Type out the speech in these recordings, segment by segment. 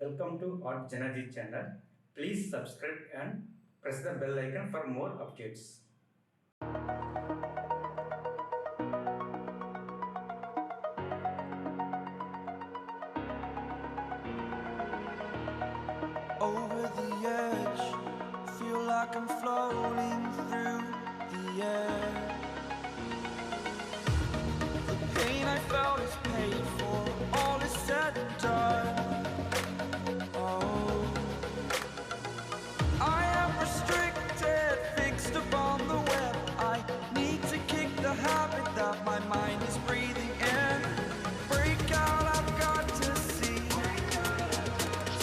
Welcome to artjanag channel. Please subscribe and press the bell icon for more updates. Over the edge, feel like I'm floating through the air. The pain I felt is paid for, all is said and done. Oh, I am restricted, fixed upon the web. I need to kick the habit that my mind is breathing in. Break out, I've got to see.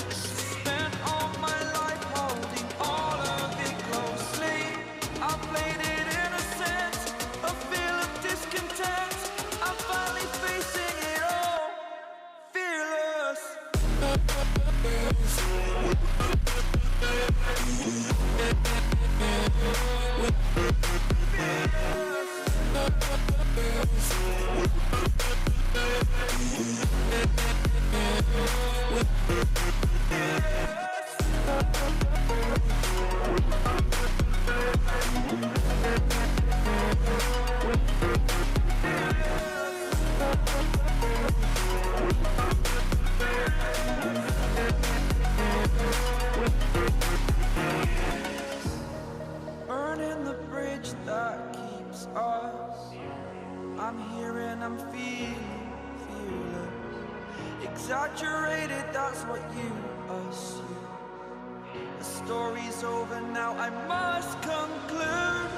Spent all my life holding all of it closely. I played it innocent, a feel of discontent. I'm finally facing it all, fearless. Burning the bridge that keeps us. I'm here and I'm feeling fearless. Exaggerated, that's what you assume. The story's over now, I must conclude.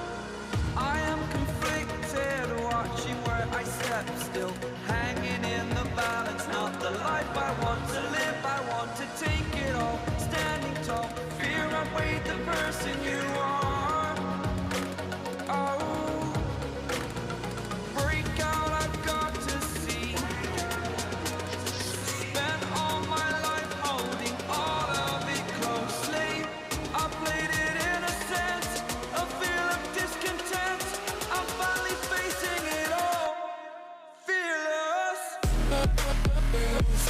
I am conflicted, watching where I step still, hanging in the balance. Not the life I want to live, I want to take it all. Standing tall, fear outweighed the person you are. Oh, break out, I've got to see. Spent all my life holding all of it closely. I played it innocent, a feel of discontent. I'm finally facing it all, fearless. Fearless.